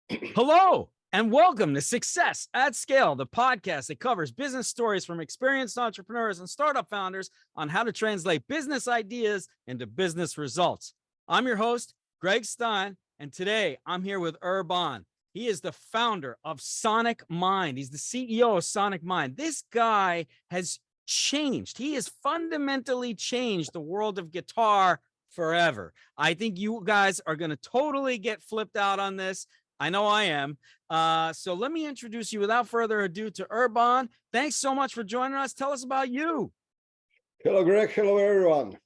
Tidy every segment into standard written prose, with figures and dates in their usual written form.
Hello, and welcome to Success at Scale, the podcast that covers business stories from experienced entrepreneurs and startup founders on how to translate business ideas into business results. I'm your host, Greg Stein, and today I'm here with Urban. He is the founder of SonicMind. He's the CEO of SonicMind. This guy has changed. He has fundamentally changed the world of guitar forever. I think you guys are going to totally get flipped out on this. I know I am. So let me introduce you without further ado to Urban. Thanks so much for joining us. Tell us about you. Hello, Greg. Hello, everyone.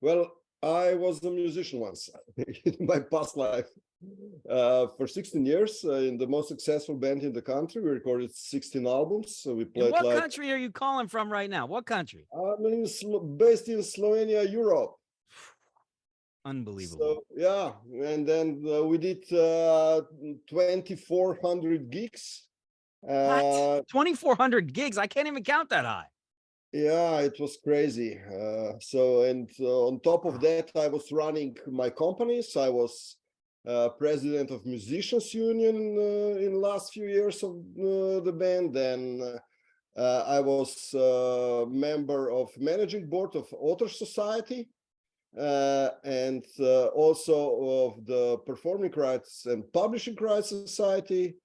Well, I was a musician once in my past life. For 16 years in the most successful band in the country. We recorded 16 albums. So we played. And what country are you calling from right now? What country? I'm based in Slovenia, Europe. Unbelievable. So, yeah, and then we did 2,400 gigs. What? 2,400 gigs? I can't even count that high. Yeah, it was crazy. On top of that, I was running my companies. I was president of Musicians Union in the last few years of the band. Then I was member of managing board of Author Society. And also of the Performing Rights and Publishing Rights Society.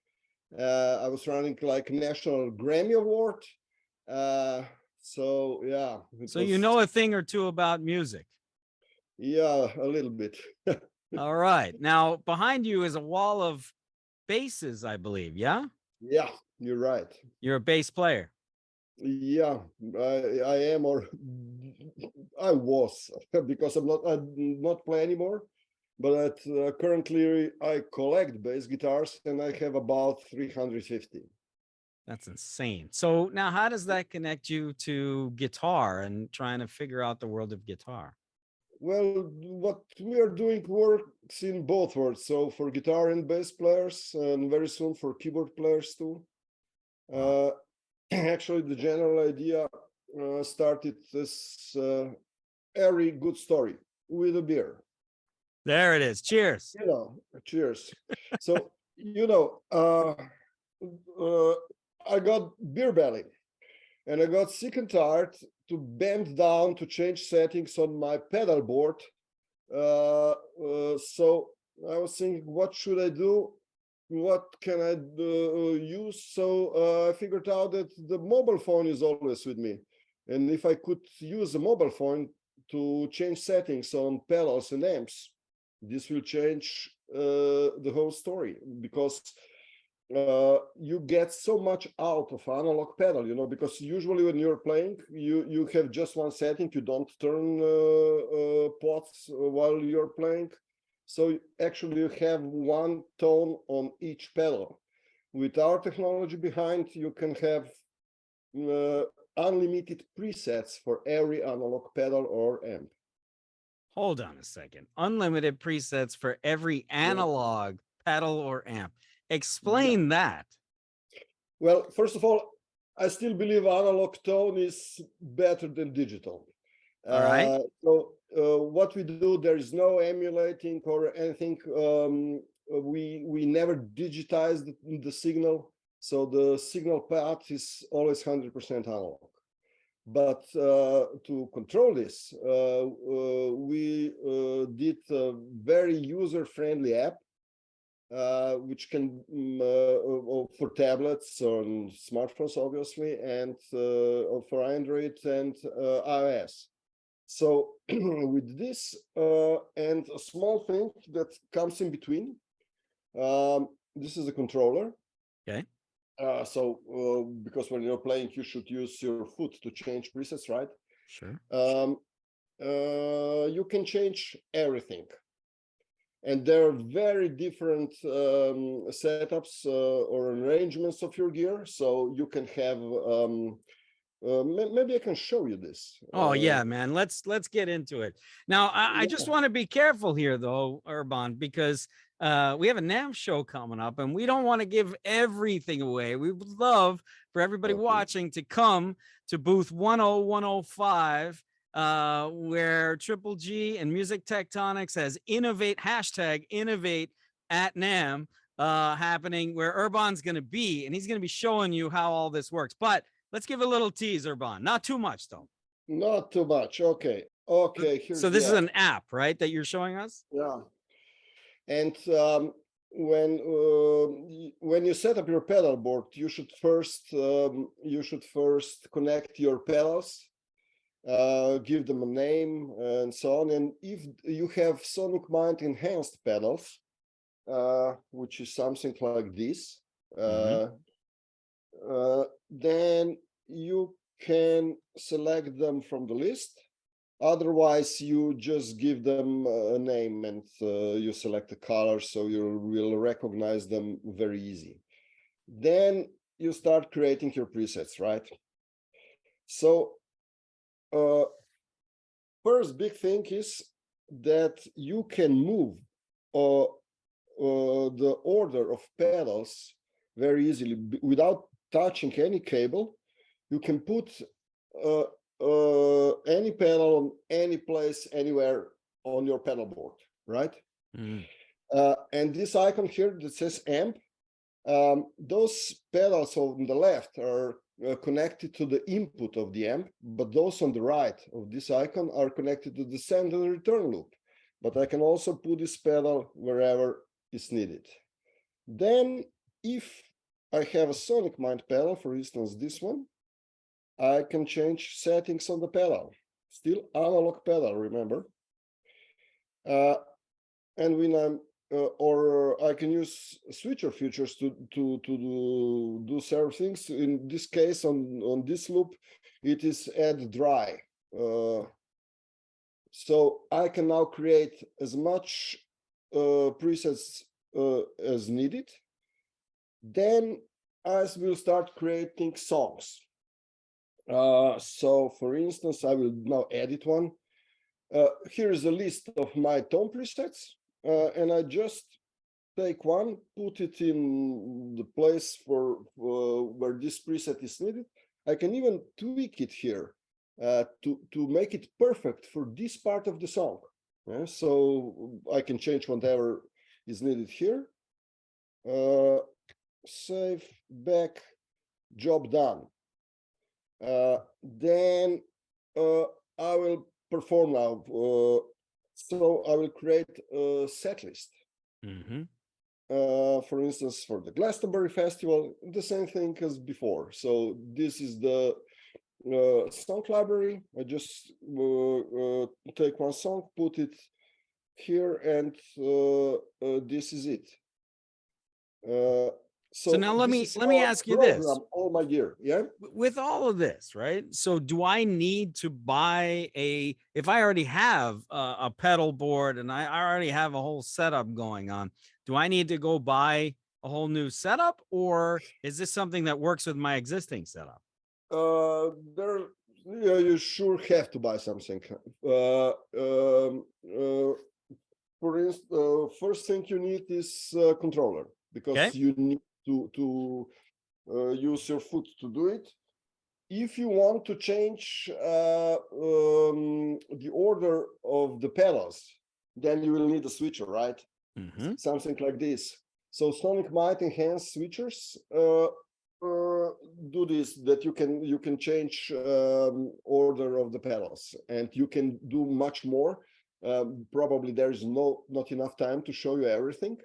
I was running like National Grammy Award. So yeah. So you know a thing or two about music. Yeah, a little bit. All right. Now behind you is a wall of basses, I believe. Yeah. Yeah, you're right. You're a bass player. Yeah, I am, or I was, because I'm not play anymore. But currently I collect bass guitars, and I have about 350. That's insane. So now how does that connect you to guitar and trying to figure out the world of guitar? Well, what we are doing works in both worlds. So for guitar and bass players, and very soon for keyboard players too. Actually, the general idea started this very good story with a beer. There it is. Cheers. Cheers. So, I got beer belly, and I got sick and tired to bend down to change settings on my pedal board. So I was thinking, what should I do? What can I use? So I figured out that the mobile phone is always with me. And if I could use a mobile phone to change settings on pedals and amps, this will change the whole story, because you get so much out of analog pedal, because usually when you're playing, you have just one setting. You don't turn pots while you're playing. So actually you have one tone on each pedal. With our technology behind, you can have unlimited presets for every analog pedal or amp. Hold on a second. Unlimited presets for every analog pedal or amp. Explain that. Well, first of all, I still believe analog tone is better than digital. All right. So what we do, there is no emulating or anything. We never digitize the signal, so the signal path is always 100% analog. But to control this, we did a very user-friendly app, which can for tablets on smartphones, obviously, and for Android and iOS. So with this and a small thing that comes in between, this is a controller. Okay. Because when you're playing, you should use your foot to change presets, right? Sure. You can change everything. And there are very different setups or arrangements of your gear. So you can have, maybe I can show you this. Oh yeah, man. Let's get into it. Now, I just want to be careful here though, Urban, because we have a NAMM show coming up and we don't want to give everything away. We would love for everybody watching to come to booth 10105, where Triple G and Music Tectonics has Innovate, #Innovate at NAMM. happening where Urban's going to be, and he's going to be showing you how all this works. But let's give a little tease, Urban. Not too much, though. Not too much. Okay. Okay. Here's So this the is app. an app, right, that you're showing us? Yeah. And when you set up your pedal board, you should first connect your pedals, give them a name, and so on. And if you have SonicMind enhanced pedals, which is something like this, then you can select them from the list. Otherwise, you just give them a name and you select the color, so you will recognize them very easy. Then you start creating your presets, right? So first big thing is that you can move the order of pedals very easily without touching any cable. You can put any pedal on any place, anywhere on your pedal board, right? And this icon here that says amp, those pedals on the left are connected to the input of the amp, but those on the right of this icon are connected to the send and return loop. But I can also put this pedal wherever is needed. Then if I have a SonicMind pedal, for instance, this one, I can change settings on the pedal. Still analog pedal, remember? And when I'm or I can use switcher features to do several things. In this case, on this loop, it is add dry. So I can now create as much presets as needed. Then I will start creating songs. So for instance, I will now edit one. Here is a list of my tone presets, and I just take one, put it in the place for where this preset is needed. I can even tweak it here to make it perfect for this part of the song. So I can change whatever is needed here. Save, back, job done. Then I will perform now. So I will create a set list. For instance, for the Glastonbury Festival, the same thing as before. So this is the song library. I just take one song, put it here, and this is it. So now let me ask you this. All my gear, yeah. With all of this, right? So do I need to buy if I already have a pedal board and I already have a whole setup going on, do I need to go buy a whole new setup, or is this something that works with my existing setup? You sure have to buy something. For instance, first thing you need is a controller, because you need to use your foot to do it. If you want to change the order of the pedals, then you will need a switcher, right? Something like this. So SonicMind enhanced switchers do this, that you can change order of the pedals, and you can do much more. Probably there is not enough time to show you everything,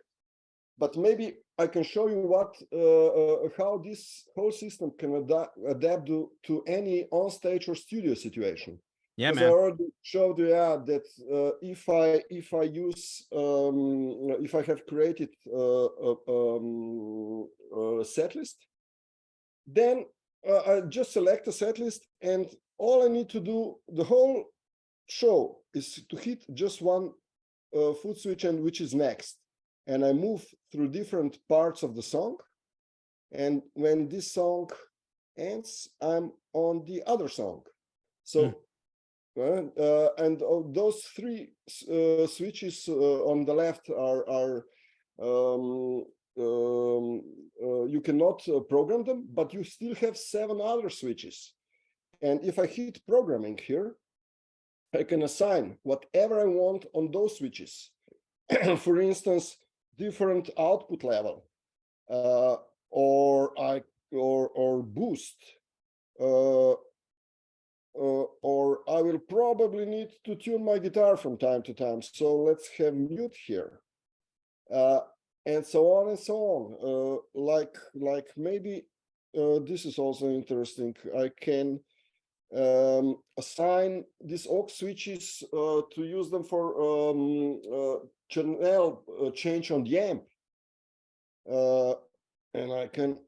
but maybe I can show you how this whole system can adapt to any on-stage or studio situation. Yeah, man. I already showed you that if I use if I have created a set list, then I just select a set list, and all I need to do the whole show is to hit just one foot switch, and which is next. And I move through different parts of the song. And when this song ends, I'm on the other song. So, and those three switches on the left are you cannot program them, but you still have 7 other switches. And if I hit programming here, I can assign whatever I want on those switches. For instance, different output level, or boost, uh, or I will probably need to tune my guitar from time to time. So let's have mute here, and so on and so on. Like maybe this is also interesting. I can assign these aux switches to use them for channel change on the amp, and I can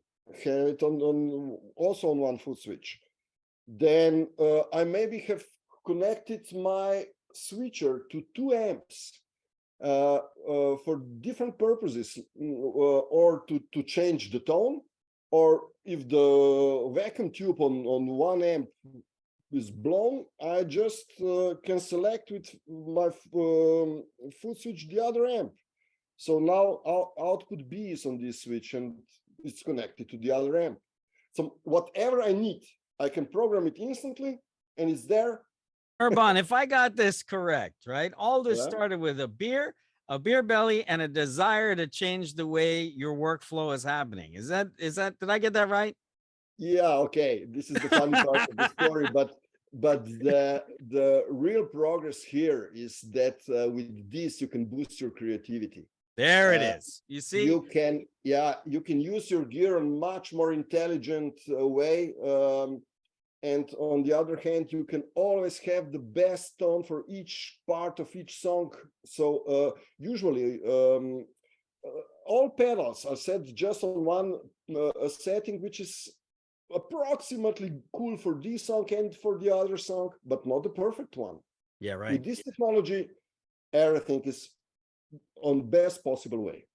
have it on also on one foot switch. Then I maybe have connected my switcher to two amps for different purposes, or to change the tone, or if the vacuum tube on one amp is blown, I just can select with my foot switch the other amp. So now our output B is on this switch and it's connected to the other amp. So whatever I need, I can program it instantly and it's there. Urban, if I got this correct, right? All this Yeah. started with a beer belly, and a desire to change the way your workflow is happening. Is that, did I get that right? Yeah, okay. This is the funny part of the story, but the real progress here is that with this you can boost your creativity. There it is. You see, you can use your gear in much more intelligent way, and on the other hand you can always have the best tone for each part of each song. So usually all pedals are set just on one setting, which is approximately cool for this song and for the other song, but not the perfect one. Yeah, right. With this technology, everything is on best possible way.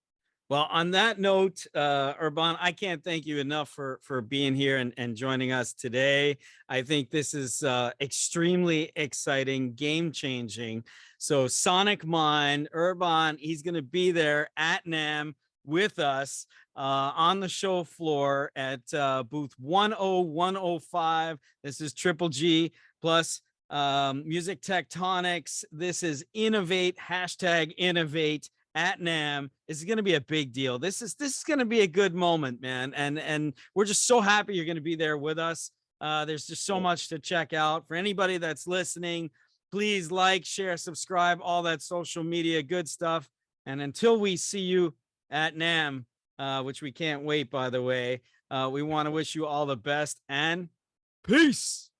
Well, on that note, Urban, I can't thank you enough for being here and joining us today. I think this is extremely exciting, game-changing. So SonicMind, Urban, he's going to be there at NAMM with us on the show floor at booth 10105. This is Triple G plus Music Tectonics. This is Innovate, #Innovate at NAMM. Is going to be a big deal. This is going to be a good moment, man. And we're just so happy you're going to be there with us. There's just so much to check out. For anybody that's listening, please like, share, subscribe, all that social media good stuff. And until we see you at NAMM, which we can't wait, by the way, we want to wish you all the best and peace.